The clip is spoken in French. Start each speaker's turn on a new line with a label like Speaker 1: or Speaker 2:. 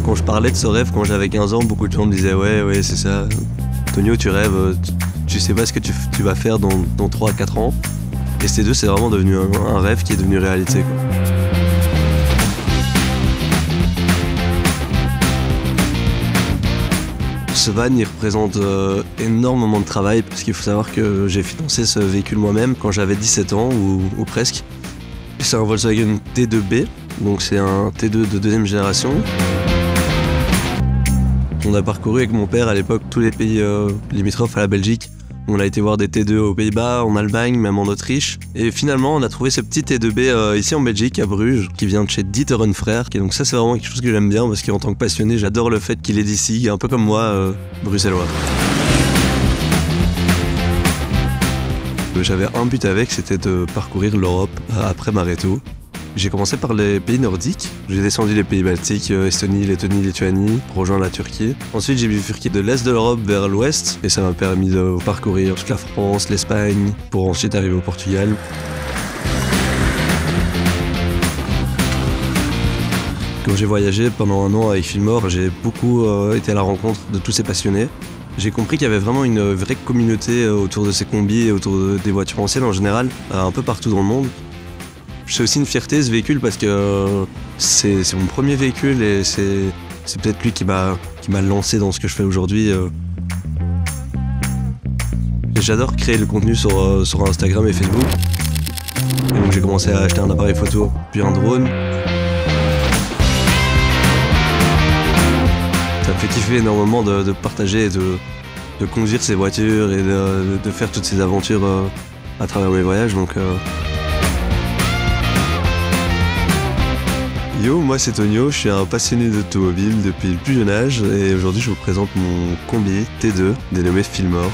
Speaker 1: Quand je parlais de ce rêve quand j'avais 15 ans, beaucoup de gens me disaient ouais c'est ça. Tonio, tu rêves, tu sais pas ce que tu vas faire dans 3 à 4 ans. Et C2 c'est vraiment devenu un rêve qui est devenu réalité, quoi. Ce van il représente énormément de travail parce qu'il faut savoir que j'ai financé ce véhicule moi-même quand j'avais 17 ans ou presque. C'est un Volkswagen T2B, donc c'est un T2 de deuxième génération. On a parcouru avec mon père à l'époque tous les pays limitrophes à la Belgique. On a été voir des T2 aux Pays-Bas, en Allemagne, même en Autriche. Et finalement, on a trouvé ce petit T2B ici en Belgique, à Bruges, qui vient de chez D'Ieteren Frères. Et donc ça, c'est vraiment quelque chose que j'aime bien, parce qu'en tant que passionné, j'adore le fait qu'il est d'ici, un peu comme moi, bruxellois. J'avais un but avec, c'était de parcourir l'Europe après Mareto. J'ai commencé par les pays nordiques. J'ai descendu les pays baltiques, Estonie, Lettonie, Lituanie, pour rejoindre la Turquie. Ensuite, j'ai bifurqué de l'est de l'Europe vers l'ouest, et ça m'a permis de parcourir toute la France, l'Espagne, pour ensuite arriver au Portugal. Quand j'ai voyagé pendant un an avec Fillmore, j'ai beaucoup été à la rencontre de tous ces passionnés. J'ai compris qu'il y avait vraiment une vraie communauté autour de ces combis et autour des voitures anciennes en général, un peu partout dans le monde. C'est aussi une fierté ce véhicule parce que c'est mon premier véhicule et c'est peut-être lui qui m'a lancé dans ce que je fais aujourd'hui. J'adore créer le contenu sur Instagram et Facebook. Et donc j'ai commencé à acheter un appareil photo, puis un drone. Ça me fait kiffer énormément de partager et de conduire ces voitures et de faire toutes ces aventures à travers mes voyages. Donc, Yo, moi c'est Tonio, je suis un passionné d'automobile depuis le plus jeune âge et aujourd'hui je vous présente mon combi T2 dénommé Fillmore.